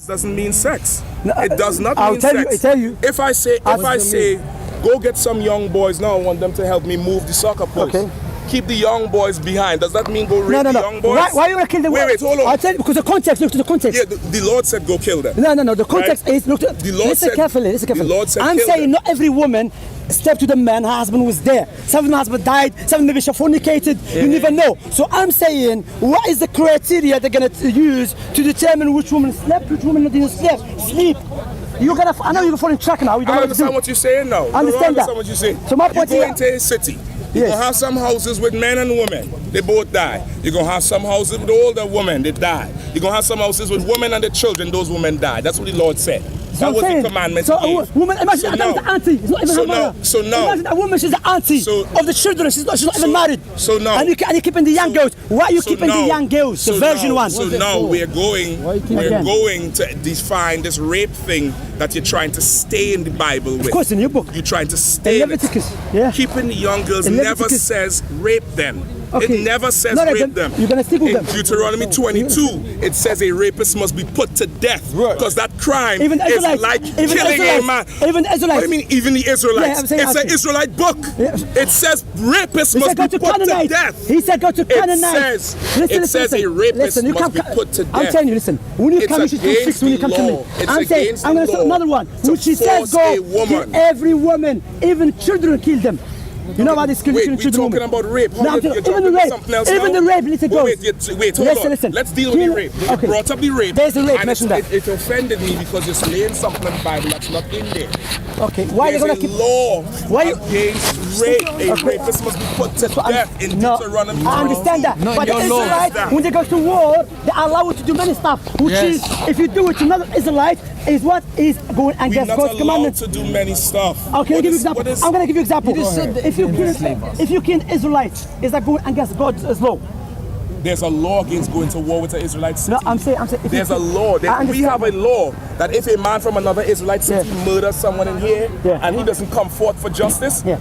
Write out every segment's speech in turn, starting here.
Doesn't mean sex. No, It does not I'll mean tell sex. you. I tell you. If I say, go get some young boys now, I want them to help me move the soccer post. Okay. Keep the young boys behind. Does that mean go rape the young boys? Why are you gonna kill them? Wait, hold on. I'll tell you, because the context. Look to the context. Yeah, the Lord said go kill them. No. The context is look. The Lord Listen said, carefully. Listen carefully. The Lord said I'm kill saying them. not every woman stepped to the man. Her husband was there. Some of them husband died. Some of them maybe she fornicated. You never know. So I'm saying, what is the criteria they're gonna use to determine which woman slept, which woman didn't sleep? You're gonna. I know you're falling track now. You don't I know understand what what you're saying now. I understand that. What you're saying. So my point you go is- into a city. You're going to have some houses with men and women. They both die. You're going to have some houses with older women. They die. You're going to have some houses with women and the children. Those women die. That's what the Lord said. That was the commandment So he a gave. woman, imagine So that the auntie. It's not even so her mother. now- so now- Imagine a woman, she's the auntie of the children. She's not even married. So now- And you're keeping the young girls. Why are you So keeping the now- young girls, the so virgin now- ones? So now we're going to define this rape thing that you're trying to stay in the Bible with. Of course, in your book. You're trying to stay in it. Leviticus, yeah. Keeping the young girls In never Leviticus. says rape them. Okay. It never says No, rape them. you're gonna stick with in them. Deuteronomy 22, it says a rapist must be put to death because that crime Even is Israelites, like even killing a Israelites, man. even Israelites. What do you mean, even the Israelites? Yeah, I'm saying it's an actually. Israelite book. Yeah. It says rapists He must said go be to put to Canaanite. death. He said go to Canaanite. It says a rapist you must can't be put to I'm death. telling you, listen. When you It's come, you should do against six when you the come to me. law. It's I'm saying, against I'm the going to say law another one. to Which he says force a go woman. kill every woman, even children, kill them. You know why they kill Wait, children? we're talking about rape. No, I'm You're talking- jumping even the to rape. something else Even now? the rape, listen, goes. Wait, hold on. Listen. Let's deal with the rape. You Okay. brought up the rape. There's a rape, and mention that. it offended me because you're saying something in the Bible that's not in there. Okay, why are you There's going to a keep... law Why you- against rape. A Okay. rapist must be put to death in No, Deuteronomy. I understand that. Not But in the your law. Israelites, when they go to war, they allow you to do many stuff. Which is, if you do it to another Israelite, is what is going We're against not God's allowed commandments. to do many stuff. Okay, I'll give you example. what is- I'm gonna give you example. You just said that if you you kill, enslave us. if you kill Israelites, is that going against God's law? There's a law against going to war with the Israelite city. No, I'm saying. If There's you a law. I We understand. have a law that if a man from another Israelite city murders someone in here Yeah. and he doesn't come forth for justice, Yeah.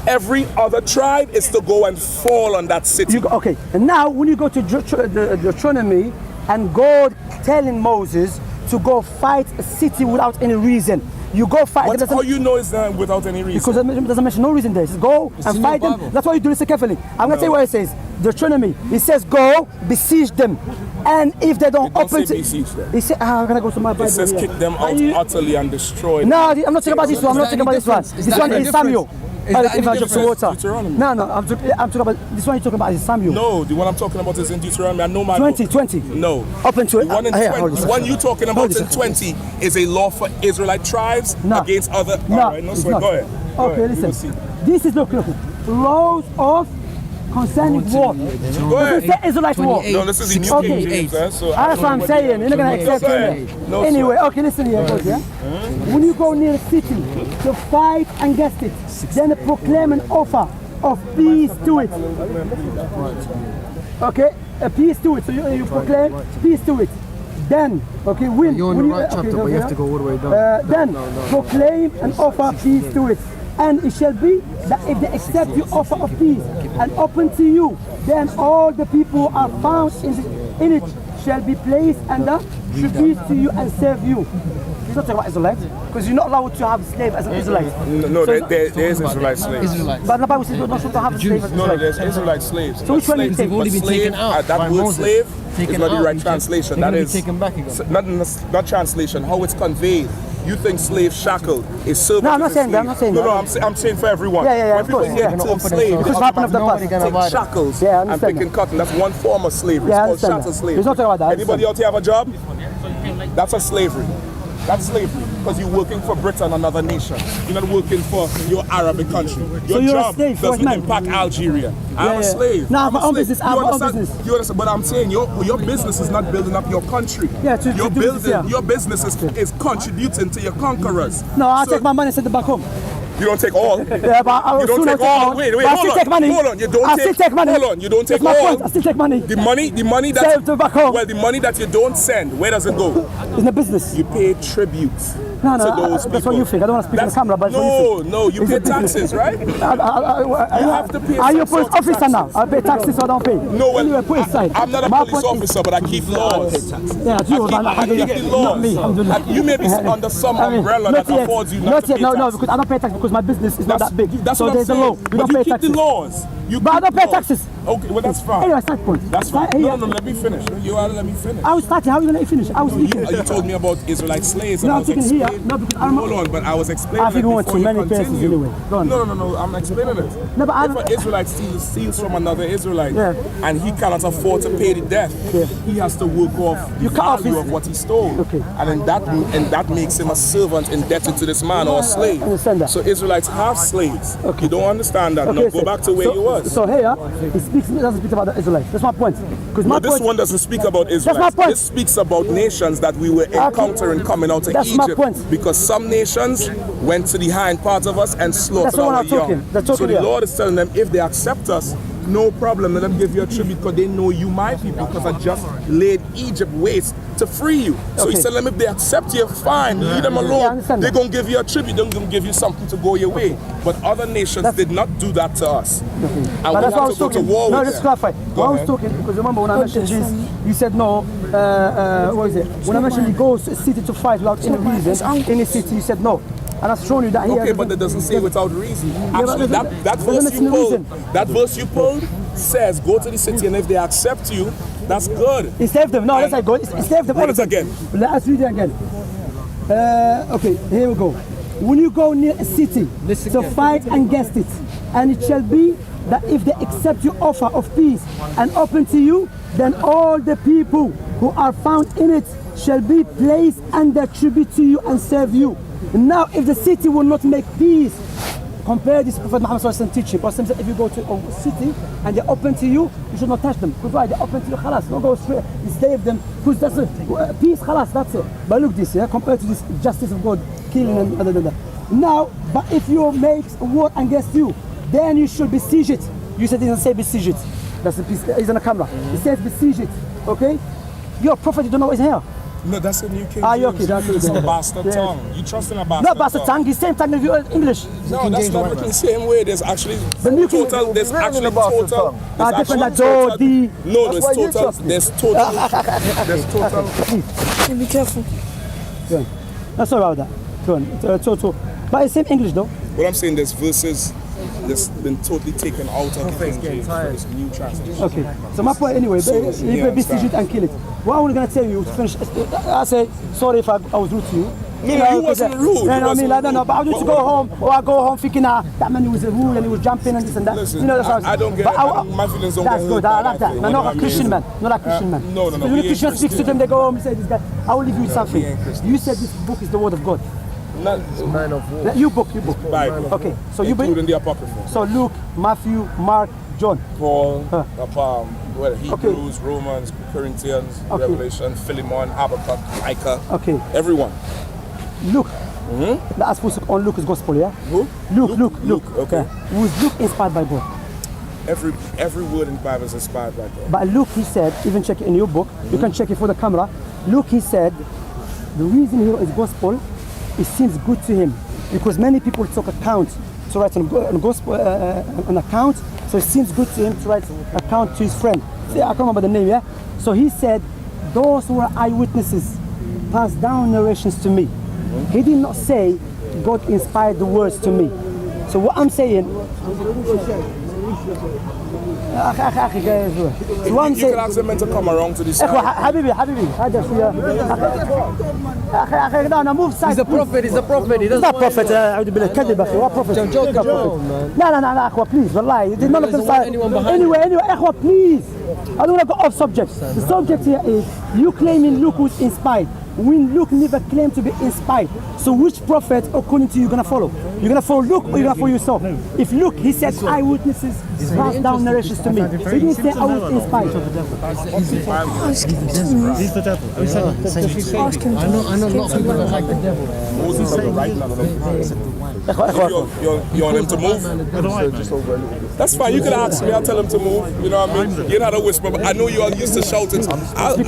every other tribe is to go and fall on that city. Okay, and now when you go to Deuteronomy and God telling Moses to go fight a city without any reason, you go fight. How you know it's done without any reason? Because it doesn't mention no reason there. It says go and in fight your them. Bible. That's why you do this carefully. I'm going to tell you what it says. Deuteronomy. It says go, besiege them. And if they don't It don't open say besiege them. It says, I'm going to go to my Bible. It says here. kick them out Are you- utterly and destroy them. No, I'm not talking about this one. I'm not talking about this one. Is This that one any is Samuel. difference? Is that any If I drop some difference? water. Deuteronomy. No, I'm talking about this one you're talking about is Samuel. No, the one I'm talking about is in Deuteronomy. I know my 20, book. 20. No. Open to it. The one in Here, 20, hold this the one second. you're talking Hold about this in second. 20 is a law for Israelite tribes No. against other. No, All right, no it's sweat. not. Go ahead. Go Okay, ahead. We will listen. see. This is look. Laws of concerning war. Go Does it say ahead. Israelite war? No, this is the New Okay. King James. So I That's don't what I'm know saying. you- You're not gonna accept Go ahead. it. No Anyway, sweat. okay, listen here, guys, yeah? When you go near a city to fight against it, then proclaim an offer of peace to it. Okay, a peace to it. So you proclaim peace to it. Then, okay, when You're on when the right chapter, but you have to go all the way down. Then proclaim and offer peace to it. And it shall be that if they accept your offer of peace and open to you, then all the people who are found in it shall be placed under tribute to you and serve you. He's not talking about Israelites, because you're not allowed to have a slave as an Israelite. No, So there is Israelite slaves. Israelites. But the Bible says you're not supposed to have a slave as an No, Israelite. there's Israelite slaves. So which one do you Slaves- take? but Already been slave, taken out that by word Moses. slave is Taken not the out, right you translation. they're That gonna be is taken back again. not translation. How it's conveyed. You think slave shackled is servant. No, I'm is not a saying that, slave. I'm not saying no, that. No, I'm saying for everyone. Yeah, When of people course, hear yeah. the term slave, Because they what happened of the Nobody past. gonna take buy that. shackles Yeah, I and understand picking that. cotton. That's one form of slavery. Yeah, I It's called understand chattel that. slavery. He's not talking about that, I Anybody out here have a job? That's a slavery. That's slavery because you're working for Britain, another nation. You're not working for your Arabic country. Your you're a job slave, doesn't white man. impact Algeria. I'm Yeah, a yeah. slave. No, I'm my a own slave. business, I You have my own understand? business. You understand? But I'm saying your business is not building up your country. Yeah, to your do this, yeah. Your business is contributing to your conquerors. No, I'll So- take my money and send it back home. You don't take all. Yeah, but I will You don't soon take take all. all. Wait, But I hold still on. take money. Hold on. You don't I take. still take money. Hold on. You don't take That's my all. point. I still take money. The money that Save to back home. Well, the money that you don't send, where does it go? In the business. You pay tribute. No, to those people. that's what you think. I don't want to speak on the camera, but No, you pay taxes, right? You have to pay. Are you a police officer now? I pay taxes, so I don't pay. No, well, anyway, put it aside. I'm not a police officer, but I keep laws. Yeah, I keep the laws. Not me, alhamdulillah. You may be under some umbrella that affords you not to pay No, taxes. because I don't pay tax because my business is not that big. That's so what there's I'm a law. saying. We don't But pay you keep taxes. the laws. But I don't pay taxes. Okay, well that's fine. Anyway, start point. That's fine. Right, No, let me finish. You ought to let me finish. I was starting. How are you going to let you finish? I was speaking. You told me about Israelite slaves. No, and I I'm was speaking here. explaining. No, because I'm Hold on, but I was explaining. I think we went to many places continue. anyway. Go on. No. I'm explaining it. No, but I if don't- an Israelite steals from another Israelite, Yeah. and he cannot afford to pay the debt, Yeah. he has to work off the You cut off value his- of what he stole. Okay. And that makes him a servant indebted to this man or a slave. I understand that. So Israelites have slaves. Okay. You don't understand that. No, go back to where you was. So here, it doesn't speak about the Israelites. That's my point. Because my No, this point. one doesn't speak about Israelites. my point. This speaks about nations that we were encountering coming out of That's my Egypt. point. Because some nations went to the hind parts of us and slaughtered That's the one our I'm talking. young. They're So talking the here. Lord is telling them, if they accept us, no problem. Let them give you a tribute because they know you my people, because I just laid Egypt waste to free you. So he Okay. said, let them, if they accept you, fine, leave them I alone. understand They're that. going to give you a tribute. They're going to give you something to go your way. But other nations did not do that to us. And But we that's what I have was to go to talking. war No, with let's them. clarify. Go When I was ahead. talking, because remember when I mentioned this, you said no. What is it? When I mentioned he goes to a city to fight without any reason, in a city, you said no. And I've shown you that here. Okay, but that doesn't say without reason. Actually, but that doesn't verse you mention the pulled, reason. that verse you pulled says, go to the city, and if they accept you, that's good. He saved them. No, let's say go. He saved them. Read all of it them. again. Let us read it again. Okay, here we go. When you go near a city to fight against it, and it shall be that if they accept your offer of peace and open to you, then all the people who are found in it shall be placed under tribute to you and serve you. Now, if the city will not make peace, compare this Prophet Muhammad sallallahu alaihi wasallam teaching. Prophet said, if you go to a city and they're open to you, you should not touch them. Because why? They're open to you, khalas. Don't go straight, enslave them. Because that's peace, khalas, that's it. But look this, compared to this justice of God, killing and Now, but if you make a war against you, then you should besiege it. You said it doesn't say besiege it. That's the piece, it's on the camera. It says besiege it, okay? You're a prophet, you don't know what's here. No, that's in UK. Ah, okay, that's It's good. a bastard Yeah. tongue. You trust in a bastard Not bastard tongue, he's same tongue as you English. No, that's not written the same way. There's actually new king- total. There's written actually in the bastard total. tongue. There's Different actually like do, total- di. No, there's why you total. trust me. There's total. There's total. Be careful. Go on. No, sorry about that. Go on. But it's same English though. What I'm saying, there's verses that's been totally taken out of the King James for this new translation. Okay. So my point anyway, So, you yeah, can besiege it and kill it. What I was gonna tell you to finish, I say sorry if I was rude to you. No, you wasn't rude. You know what I mean? I don't know, but I need to go home, or I go home thinking that man was rude and he was jumping and this and that. Listen, you know, that's I don't get but it. My feelings don't That's get good. hurt I by like that that. thing, Man, you not know a what I Christian mean? man. Not a Christian man. No. When we a ain't Christian speaks to them, they go home and say this guy. I will leave you with something. ain't Christian. You said this book is the word of God. Not Man of war. You book. Bible. Okay, so you including bring. the Apocrypha. So Luke, Matthew, Mark, John. Paul, Hebrews, Okay. Romans, Corinthians, Okay. Revelation, Philemon, Habakkuk, Micah. Okay. Everyone. Luke. Let's focus on Luke's gospel, yeah? Who? Luke. Okay. Yeah. Was Luke inspired by God? Every word in the Bible is inspired by God. But Luke, he said, even check it in your book, you can check it for the camera. Luke, he said, the reason he wrote his gospel, it seems good to him. Because many people took account to write an gospel, an account, so it seems good to him to write account to his friend. See, I can't remember the name, yeah? So he said, those who were eyewitnesses passed down narrations to me. He did not say God inspired the words to me. So what I'm saying, so what I'm You saying, can ask them to come around to this إخوة side. حبيبي هذا شوية أخي أنا move side. He's a prophet, he's a prophet. He He's doesn't not want prophet. أعوذ بالله كذب أخي. What prophet? joke, Not prophet. man. لا أخوة please والله. None of them doesn't want anyone behind Anyway أخوة please. I don't want to go off subject. The subject here is you claiming Luke was inspired. When Luke never claimed to be inspired. So which prophet according to you gonna follow? You're gonna follow Luke or you're gonna follow yourself? If Luke, he said eyewitnesses passed down narrations to me. He didn't say I was inspired. He's the devil. Ask him. I know a lot of people don't like the devil. Moses have the right now. You want him to move? That's fine. You can ask me. I'll tell him to move. You know what I mean? You're not a whisper, but I know you are used to shouting. I'll move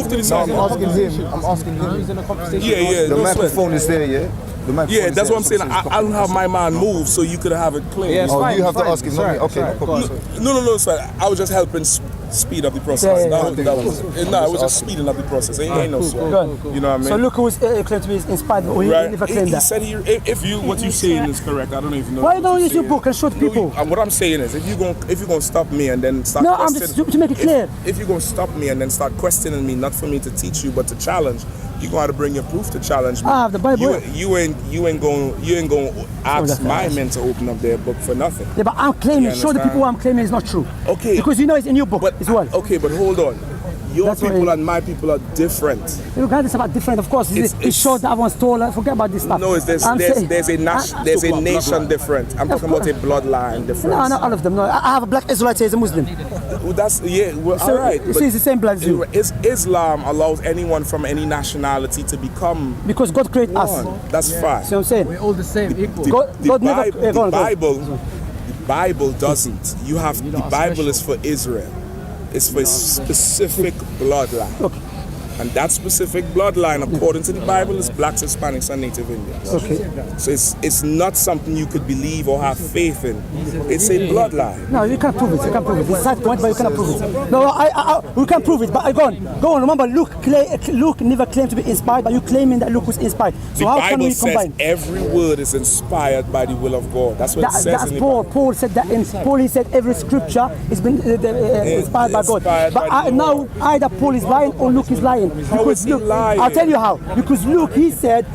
to the side. I'm asking him. He's in a conversation. Yeah. The no microphone is there, yeah? The microphone Yeah, is that's there. what I'm saying. I don't have my man move, so you could have it clear. Yeah, it's Oh, fine, you it's have to fine. ask him, It's not me. alright, Okay, it's no alright. problem. No, sir. I was just helping speed up the process. Yeah. I was just speeding up the process. Ain't no sweat. You know what I mean? So look who's claimed to be inspired, but he never claimed He that. said if what you're saying is correct, I don't even know. Why what don't you you're use your saying. book and show the people? What I'm saying is, if you're gonna stop me and then start No, I'm just to make it clear. If you're gonna stop me and then start questioning me, not for me to teach you, but to challenge, you're gonna have to bring your proof to challenge me. I have the Bible. You ain't going ask my men to open up their book for nothing. Yeah, but I'm claiming, You show the people what I'm claiming is not true. Okay. Because you know it's in your book as well. Okay, but hold on. Your That's people why- and my people are different. Regardless about different, of course. It's short that everyone's told. Forget about this stuff. No, there's a nation different. I'm talking about a bloodline difference. No, not all of them. No, I have a black Israelite as a Muslim. Well, So, all right. you see, it's the same blood as you. Islam allows anyone from any nationality to become Because God created us. one. That's fine. See what I'm saying? We're all the same, equal. God The Bible doesn't. The Bible is for Israel. It's for a specific bloodline. Okay. And that specific bloodline, according to the Bible, is blacks, Hispanics, and Native Indians. Okay. So it's not something you could believe or have faith in. It's a bloodline. No, you can't prove it. You can't prove it. It's a side point, but you cannot prove it. No, we can prove it. But go on. Remember, Luke never claimed to be inspired, but you claiming that Luke was inspired. So The how Bible can we says combine? every word is inspired by the will of God. That's what it says That's in the Paul. Bible. Paul said that in Paul. He said every scripture has been inspired by God. Inspired But by the now either Paul is lying or Luke is lying. How is he Luke, lying? I'll tell you how. Because Luke, he said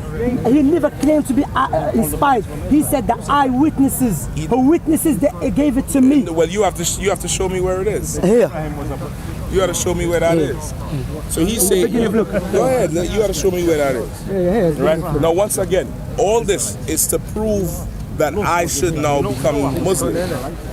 he never claimed to be inspired. He said the eyewitnesses, who witnesses, they gave it to me. Well, you have to show me where it is. Here. You got to show me where that is. So he's saying, go ahead. You got to show me where that is. Yeah. Right? Now, once again, all this is to prove that I should now become Muslim,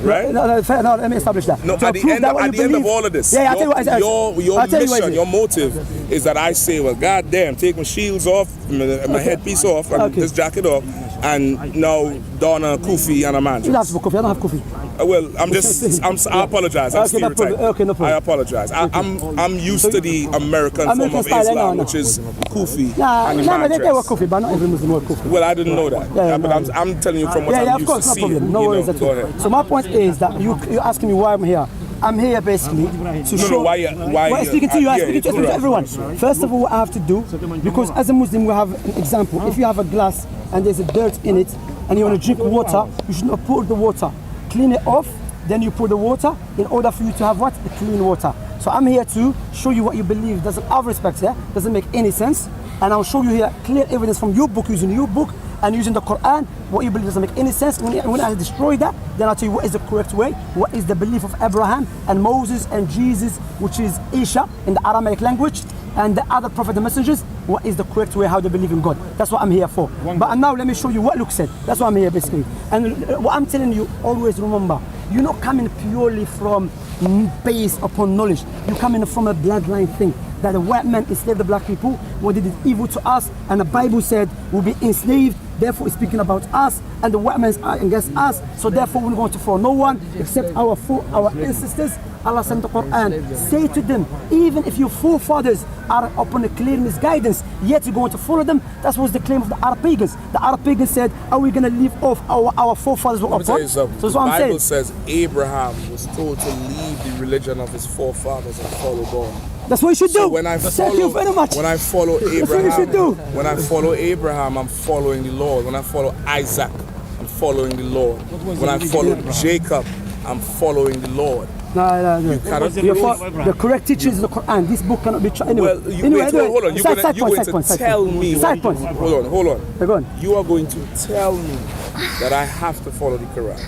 right? No, let me establish that. No, To at the prove end that what you of believe- all of this, Yeah, I'll tell you what. your I'll tell you what mission, it is. your motive is that I say, well, goddamn, take my shields off, my headpiece off, and Okay. this jacket off, and now don a kufi and a man. You don't have coffee. I don't have coffee. Well, I apologize. I'm Okay, no problem. stereotyping. Okay, no problem. I apologize. I'm used to the American form American of style, I know, Islam, I know. which is kufi Nah, and the no, man they wear dress. coffee, but not every Muslim wear coffee. Well, I didn't know that. Yeah, But no. I'm telling you from what Yeah, I'm of used course, to no seeing. problem. No you worries know. at Go all. ahead. So my point is that you're asking me why I'm here. I'm here basically to show. why I'm speaking to you. I'm yeah, speaking to correct. everyone. First of all, what I have to do, because as a Muslim we have an example. If you have a glass and there's a dirt in it, and you want to drink water, you should not pour the water. Clean it off, then you pour the water in order for you to have what? A clean water. So I'm here to show you what you believe. Doesn't have respect here. Doesn't make any sense. And I'll show you here clear evidence from your book, using your book and using the Quran. What you believe doesn't make any sense. When I destroy that, then I'll tell you what is the correct way. What is the belief of Abraham and Moses and Jesus, which is Isha in the Aramaic language, and the other prophet and messengers. What is the correct way how they believe in God? That's what I'm here for. But now let me show you what Luke said. That's what I'm here basically. And what I'm telling you, always remember, you're not coming purely from based upon knowledge. You're coming from a bloodline thing. That the white man enslaved the black people, what they did evil to us, and the Bible said we'll be enslaved, therefore it's speaking about us, and the white man's against us, so therefore we're not going to follow no one except our ancestors. Allah said in the Quran, say to them, even if your forefathers are upon a clear misguidance, yet you're going to follow them. That was the claim of the Arab pagans. The Arab pagans said, are we going to leave off our forefathers were Let me tell you upon? something. So that's The what I'm Bible saying. says Abraham was told to leave the religion of his forefathers and follow God. That's what you should do. So when I Thank you very much. follow what you Abraham, should do. when I follow Abraham, I'm following the Lord. When I follow Isaac, I'm following the Lord. When I follow Jacob, I'm following the Lord. No. You cannot The correct teaching is the Quran. This book cannot be tried. Anyway, Well, hold on. You're going to tell me. Side point. Hold on. Go on. You are going to tell me that I have to follow the Quran.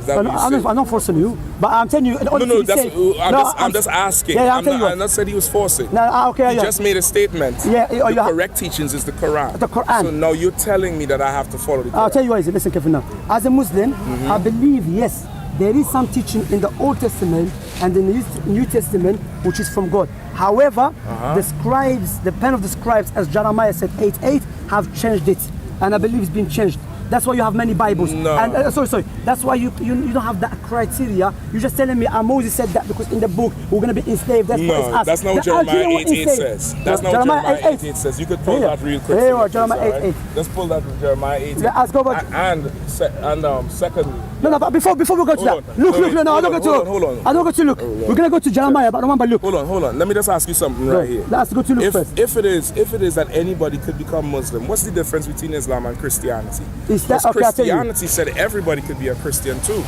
Is that what you say? I'm not forcing you, but I'm telling you. I'm just asking. Yeah, I'm not said he was forcing. No, okay. He just made a statement. Yeah, the correct teachings is the Quran. The Quran. So now you're telling me that I have to follow the Quran. I'll tell you what it is. Listen carefully now. As a Muslim, I believe, yes, there is some teaching in the Old Testament and the New Testament which is from God. However, the scribes, the pen of the scribes, as Jeremiah said 8:8, have changed it. And I believe it's been changed. That's why you have many Bibles. No. And sorry. That's why you don't have that criteria. You're just telling me Moses said that because in the book we're going to be enslaved. That's what it's us. That's not what Jeremiah 8:8 says. That's not what Jeremiah 8:8 says. You could pull that real quick. Jeremiah 8:8. Let's pull that from Jeremiah 8:8. Let's go back. And secondly. No, but before we go to that, look. No, I don't go to look. Hold on. I don't go to look. We're gonna go to Jeremiah, but remember, look. Hold on. Let me just ask you something right here. Let's go to look first. If it is that anybody could become Muslim, what's the difference between Islam and Christianity? Is that okay? I'll tell you. Christianity said everybody could be a Christian too.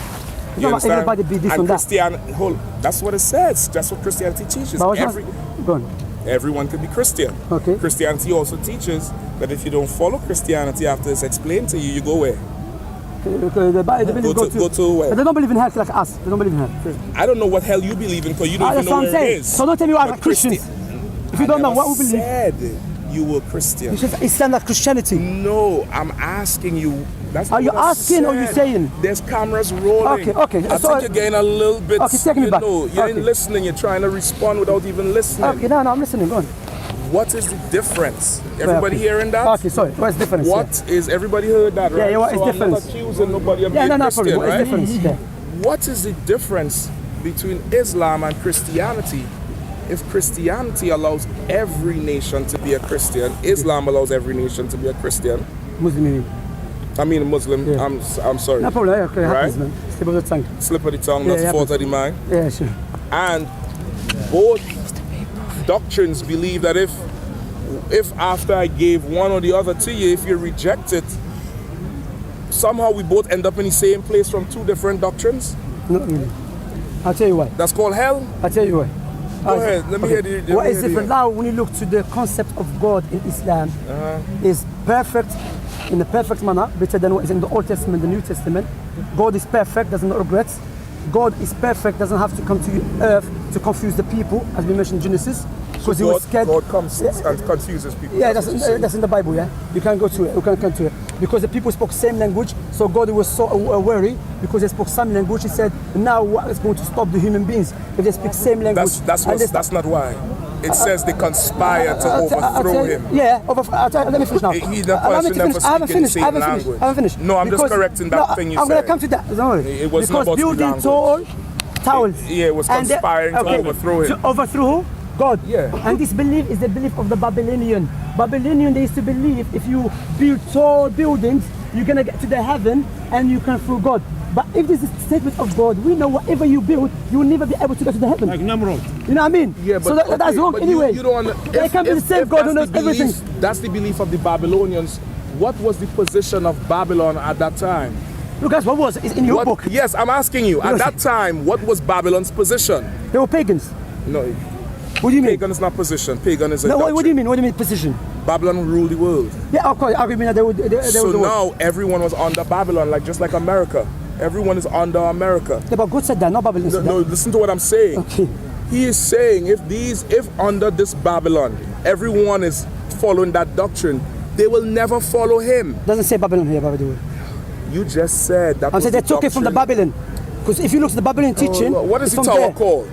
You know, everybody be this and that. That's what it says. That's what Christianity teaches. Go on. Everyone could be Christian. Okay. Christianity also teaches that if you don't follow Christianity after it's explained to you, you go where? Go to where? They don't believe in hell like us. They don't believe in hell. I don't know what hell you believe in because you don't even know where it is. So don't tell me you are Christians. If you don't know what we believe. Said you were Christian. You said Islam like Christianity. No, I'm asking you. Are you asking or you saying? There's cameras rolling. Okay. I think you're getting a little bit. Okay, take me back. You ain't listening. You're trying to respond without even listening. Okay, no, I'm listening. Go on. What is the difference? Everybody hearing that? Okay, sorry. What's the difference? What is everybody heard that, right? Yeah, what is so difference? I'm not accusing nobody of being Christian, What is right? difference? Yeah. What is the difference between Islam and Christianity? If Christianity allows every nation to be a Christian, Islam allows every nation to be a Christian. Muslim. I mean a Muslim. Yeah. I'm sorry. No problem. Okay, right? Happens, man. Slip of the tongue. Slip of the tongue. That's fault of the mind. Yeah, sure. And both doctrines believe that if after I gave one or the other to you, if you reject it, somehow we both end up in the same place from two different doctrines? Not really. I'll tell you why. That's called hell? I'll tell you why. Go ahead, let me hear the... What is different now when you look to the concept of God in Islam is perfect, in a perfect manner, better than what is in the Old Testament, the New Testament. God is perfect, doesn't have regrets. God is perfect, doesn't have to come to earth to confuse the people, as we mentioned in Genesis. Because he was scared. God comes and confuses people. Yeah, that's in the Bible, yeah? You can go to it, you can come to it. Because the people spoke same language, so God was so worried because they spoke same language. He said, now what is going to stop the human beings if they speak same language? That's not why. It says they conspire to overthrow him. Yeah, let me finish now. I haven't finished. No, I'm just correcting that thing you said. I'm going to come to that. Don't worry. It was because not building towers. It was conspiring to overthrow him. To overthrow who? God. Yeah. And this belief is the belief of the Babylonian. Babylonian, they used to believe if you build tall buildings, you're going to get to the heaven and you can through God. But if this is the statement of God, we know whatever you build, you will never be able to go to the heaven. Like Namrud. You know what I mean? Yeah, but so that's wrong anyway. You don't It can be the same God who knows everything. That's the belief of the Babylonians. What was the position of Babylon at that time? Look, guys, what was it in your book? Yes, I'm asking you. At that time, what was Babylon's position? They were pagans. No. What do you mean? Pagan is not position. Pagan is a doctrine. What do you mean? What do you mean position? Babylon ruled the world. Yeah, of course. I mean that so now everyone was under Babylon, just like America. Everyone is under America. Yeah, but God said that, not Babylon. No, listen to what I'm saying. Okay. He is saying if under this Babylon, everyone is following that doctrine, they will never follow him. Doesn't say Babylon here, by the way. You just said that. I'm saying they took it from the Babylon. Because if you look at the Babylon teaching, what is the tower called?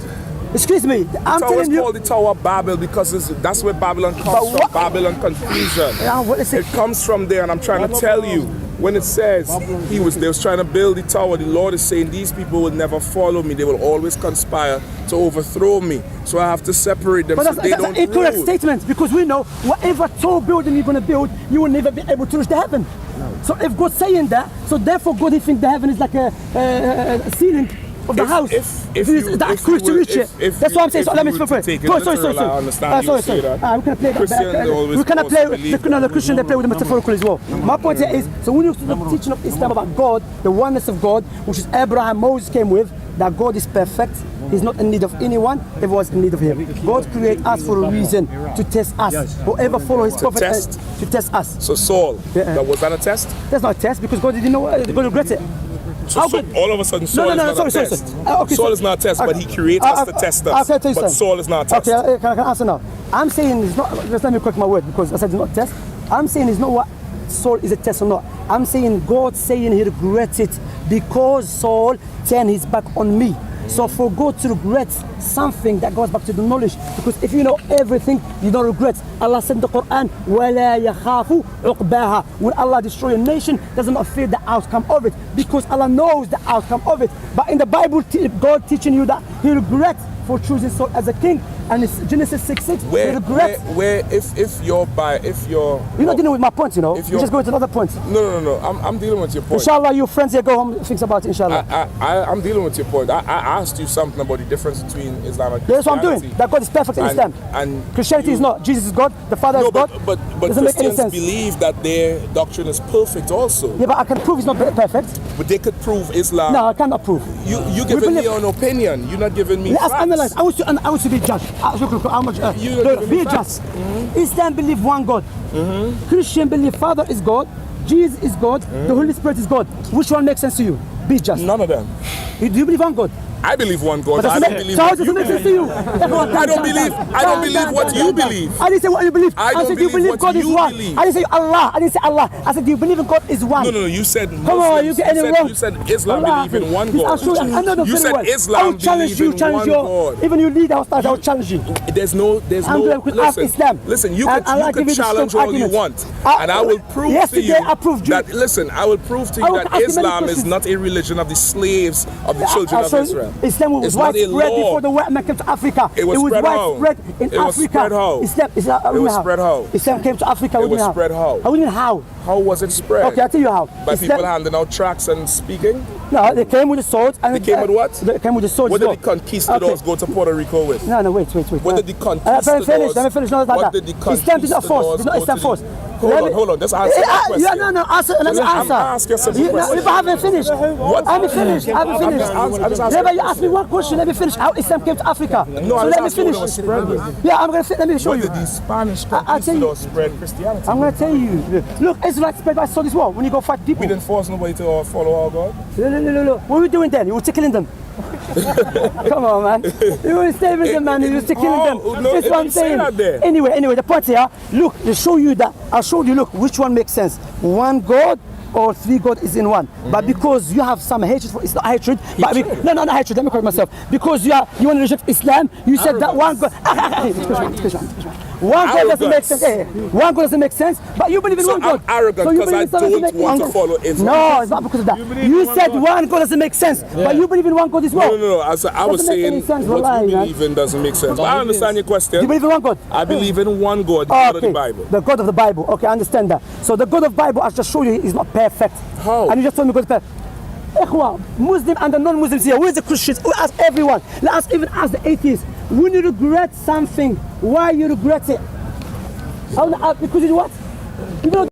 Excuse me, I'm telling you. It's called the Tower of Babel because that's where Babylon comes from. Babylon confusion. It comes from there, and I'm trying to tell you. When it says they was trying to build the tower, the Lord is saying these people will never follow me. They will always conspire to overthrow me. So I have to separate them. But that's an incorrect statement because we know whatever tall building you're going to build, you will never be able to reach the heaven. No. So if God's saying that, so therefore God thinks the heaven is like a ceiling of the house. That's close to reach it. That's what I'm saying. So let me explain. Sorry. We can play that. We cannot play. The Christian they play with the metaphorical as well. My point here is, so when you look to the teaching of Islam about God, the oneness of God, which is Abraham, Moses came with, that God is perfect. He's not in need of anyone. Everyone was in need of Him. God created us for a reason, to test us. Whoever follows His prophet to test us. So Saul, was that a test? That's not a test because God didn't know. God regret it. So all of a sudden, Saul is not a test. Saul is not a test, but he creates us to test us. But Saul is not a test. Okay, can I answer now? I'm saying it's not, just let me correct my word because I said it's not a test. I'm saying it's not what Saul is a test or not. I'm saying God saying he regrets it because Saul turned his back on me. So for God to regret something that goes back to the knowledge, because if you know everything, you don't regret. Allah said in the Quran, وَلَا يَخَافُ عُقْبَاهَا. When Allah destroys a nation, does not fear the outcome of it, because Allah knows the outcome of it. But in the Bible, God teaching you that he regrets for choosing Saul as a king, and it's Genesis 6:6. Where if you're you're not dealing with my point, you know. You're just going to another point. No. I'm dealing with your point. Inshallah, your friends here go home and think about it. Inshallah. I'm dealing with your point. I asked you something about the difference between Islam and Christianity. That's what I'm doing. That God is perfect in Islam. And Christianity is not. Jesus is God. The Father is God. But Christians believe that their doctrine is perfect also. Yeah, but I can prove it's not perfect. But they could prove Islam. No, I cannot prove. You giving me an opinion. You're not giving me facts. Analyze. I want to be judged. How much? Be just. Islam believe one God. Christian believe Father is God, Jesus is God, the Holy Spirit is God. Which one makes sense to you? Be just. None of them. Do you believe one God? I believe one God. I don't believe what you believe. I don't believe what you believe. I didn't say what you believe. I said, do you believe God is one? I didn't say Allah. I didn't say Allah. I said, do you believe in God is one? No. You said Muslims. Come on, you get it wrong. You said Islam believe in one God. You said Islam believe in one God. Even you lead our stars, I will challenge you. There's no. Listen. You could challenge all you want, and I will prove to you that. Listen, I will prove to you that Islam is not a religion of the slaves of the children of Israel. Islam was widespread before the white man came to Africa. It was widespread in Africa. It was spread how? Islam came to Africa. It was spread how? How do you mean how? How was it spread? Okay, I'll tell you how. By people handing out tracts and speaking? No, they came with the swords. And they came with what? They came with the swords. What did the conquistadors go to Puerto Rico with? No, wait. What did the conquistadors? Let me finish. No, what did the conquistadors? Islam is not force. It's not Islam force. Hold on. Just answer that question. Yeah, no. Answer. Let me answer. I'm asking a simple question. If I haven't finished. What? I haven't finished. Never you ask me one question. Let me finish. How Islam came to Africa. No, so let me finish. Yeah, I'm gonna. Let me show you. What did the Spanish conquistadors spread Christianity? I'm gonna tell you. Look, Israelites spread by sword as well. When you go fight people. We didn't force nobody to follow our God. No. What were we doing then? You were tickling them. Come on, man. You were saving them, man. You were tickling them. No, that's what I'm saying. Anyway, the point here. Look, to show you that. I'll show you. Look, which one makes sense? One God or three God is in one. But because you have some hatred for, it's not hatred. But not hatred. Let me correct myself. Because you want to reject Islam, you said that one God. One God doesn't make sense. One God doesn't make sense, but you believe in one God. I'm arrogant because I don't want to follow Islam. No, it's not because of that. You said one God doesn't make sense, but you believe in one God as well. No. I was saying what you believe in doesn't make sense. But I understand your question. You believe in one God? I believe in one God, the God of the Bible. The God of the Bible. Okay, I understand that. So the God of the Bible, I just showed you, is not perfect. How? And you just told me God is perfect. Muslim and the non-Muslims here, where's the Christians? We ask everyone. Let's even ask the atheists. When you regret something, why you regret it? Because you what? You know